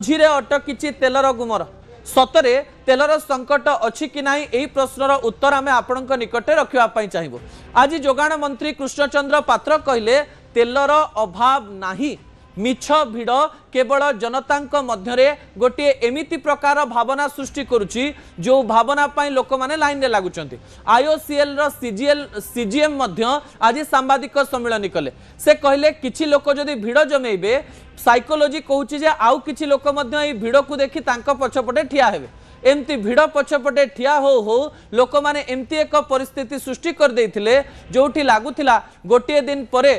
झीरे अटकी तेलर गुमर सतरे तेलर संकट अच्छी कि ना यही प्रश्नर उत्तर आम आपण निकटे रखापी चाहबू। आज जोगाण मंत्री कृष्णचंद्र पात्र कहले तेलर अभाव नाही, मिछ भिड़ केवल जनता मध्य गोटे एमिति प्रकार भावना सृष्टि करुच्ची जो भावना पाई लोक माने लाइन रे लागुचंती। आईओसीएल रो सीजीएम आज सांबादिक सम्मेलन कले से कहले किछि लोक जदि भिड़ जमेबे साइकोलोजी कहूँ जे आउ किछि लोक भिड़ को देखि तांको पछपटे ठिया हेबे। एमती भिड़ पछपटे ठिया हो लोक माने एमती एक परिस्थिति सृष्टि कर देथिले जोठी लागुथिला गोटे दिन परे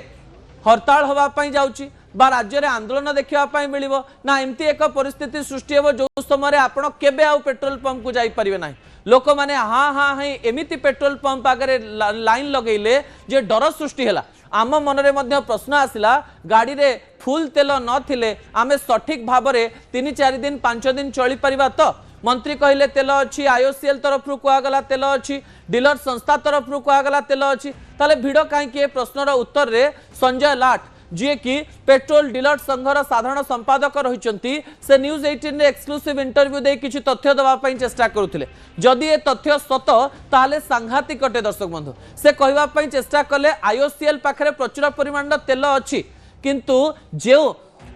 हड़ताल होगा जाउची बा राज्य में आंदोलन देखा मिलिबो ना एमती एक परिस्थिति सृष्टि हो जो समय आपण केबे आउ पेट्रोल पंप को जाई परिबे नाही। लोक माने हाँ हाँ हाँ एमिति पेट्रोल पंप आगे लाइन लगेले जे डर सृष्टि हैला। आम मनरे मध्य प्रश्न आसिला गाड़ी रे फुल तेल नथिले आमे सठिक भाव में 3-4 दिन 5 दिन चली परिबा। तो मंत्री कहले तेल अच्छी, आईओसीएल तरफ कहगला तेल अच्छी, डीलर संस्था तरफ कहगला तेल अच्छी, ताले भिड़ कहीं प्रश्नर उत्तर रे संजय लाट जी कि पेट्रोल डीलर संघर साधारण संपादक रही से न्यूज 18 रे एक्सक्लूसिव इंटरव्यू दे किछि तथ्य देवाई चेष्टा करुले। जदि ए तथ्य सत ताले सांघातिक अटे दर्शक बंधु से कहवाई चेष्टा कले आईओसीएल पाखरे प्रचुर परिमाण तेल अच्छी किंतु जो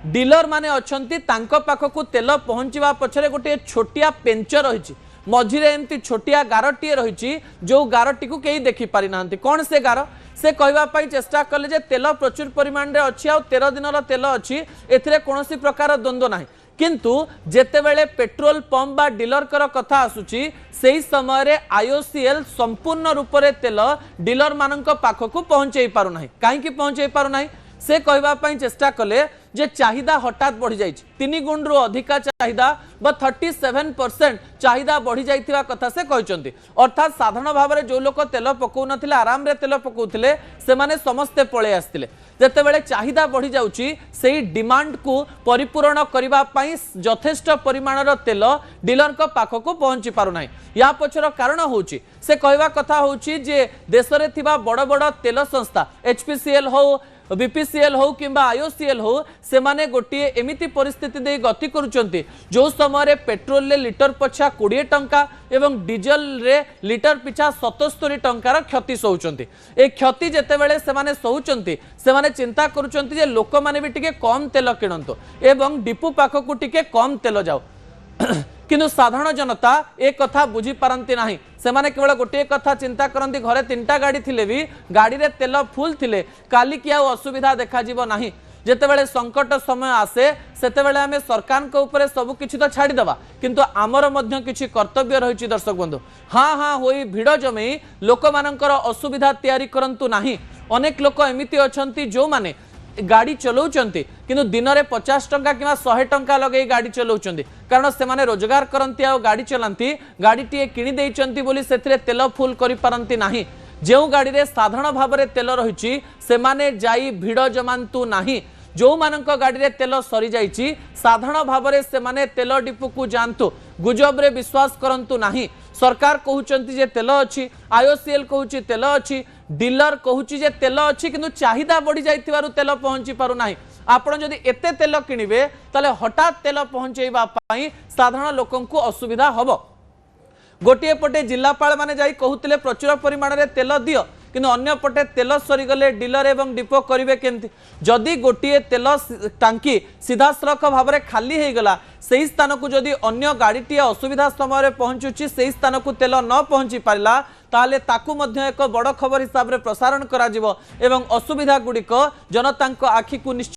डीलर माने अछंती तांको पाखकु तेल पहुंचवा पछरे गोटे छोटिया पेंच रही मझिरे एमती छोटिया गारटीए रही जो गारटी को कहीं देखि पारि नांती। कौन से गार से कहवाई चेष्टा कले जे तेल प्रचुर परिमाण रे अच्छी आ 13 दिन तेल अच्छी एथिरे कोनोसी प्रकार द्वंद्व नाही किंतु जेतेबेले पेट्रोल पंप बा डीलर कर कथा आसुची सेही समय रे आईओसीएल संपूर्ण रूप से तेल डीलर मानक पाखकु पहुंचई पारु नाही। काहेकि पहुंचई पारु नाही से कहवाई चेष्टा कले जे चाहिदा हठात बढ़ी जाइछि 3 गुण रु अधिका चाहिदा बा 37% चाहिदा बढ़ी जाइथिबा कथा से कहचंती। अर्थात साधारण भाव में जो लोक तेल पकौ नथिले आराम रे तेल पकौथिले से माने समस्ते पळे आस्थिले। जेतेबेले चाहिदा बढ़ी जाउछि सेही डिमांड को परिपूर्ण करबा पई यथेष्ट परिमाणर तेल डीलर को पाखको पहुंची पारु नाही। या पछर कारण होउछि से कहवा कथा होउछि जे देश रे थिबा बड़ बड़ तेल संस्था एचपीसीएल हो बीपीसीएल हो कि आईओसीएल हो से माने गोटे एमिति परिस्थिति दे गति करुचंती जो समय पेट्रोल ले लिटर पछा 20 टंका एवं डीजल रे लिटर पिछा 77 टंकार क्षति सहउचंती। ए क्षति जेतेबेले से माने सहउचंती से माने चिंता करुचंती जे लोक माने भी टिके कम तेल किणंतो एवं डिपो पाखकु टिके कम तेल जाओ किंतु साधारण जनता एक कथा बुझी पारंती नाही। से माने केवल गोटे कथा चिंता करंती घरे 3टा गाड़ी थिले भी गाड़ी रे तेल फुल थिले काली कि असुविधा देखा जीवो नाही। जेतेबेले संकट समय आसे सेतेबेले आमे सरकार के ऊपर सब किछि तो छाड़ी दबा किंतु आमर मध्य किछि कर्तव्य रहिछि। दर्शक बंधु हाँ हाँ होई भिड़ जमे लोक मानकर असुविधा तैयारी करंतु नाही। अनेक लोक एमिति अछंती जो माने गाड़ी चलाउचंती किंतु दिन में 50 टंका कि 100 टंका लगे गाड़ी चलाउचंती कारण से माने रोजगार करंती आ गाड़ी चलांती गाड़ी टीए किनी देइचंती बोली सेथिरे तेल फुल करि पारंती नाही। जो गाड़ी रे साधारण भाव में तेल रही से माने जाई भिड़ जमांतु नाही। जो मानक गाड़ी रे तेल सरी जाइछि साधारण भाव में से माने तेल डिपो को जानतु गुजब रे विश्वास करंतु नाही। सरकार कहउचंती जे तेल अच्छी, आईओसीएल कहउची तेल अच्छी, डीलर कहउची जे तेल अच्छी किंतु चाहिदा बढ़ी जाइथिबारु तेल पहुंची पारु नाही। आपण जदि एते तेल किनिबे ताले हठात तेल पहुंचेबा पई साधारण लोकंकु असुविधा हबो। गोटे पटे जिलापाल माने जाई कहउतिले प्रचुर परिमाण रे तेल दियो किंतु अन्य पटे तेल सरीगले डीलर एवं डिपो करिवे केंति। जदि गोटे तेल टांकी सीधा सड़क भाव में खाली हो गला से स्थान को जदि अन्य गाड़ीटी असुविधा समय पहुंचुची से स्थान को तेल न पहुंची पारिला ताले ताकू मध्य एक बड़ खबर हिसाब से प्रसारण करा जिवो एवं असुविधा गुड़िक जनता आखि को निश्चित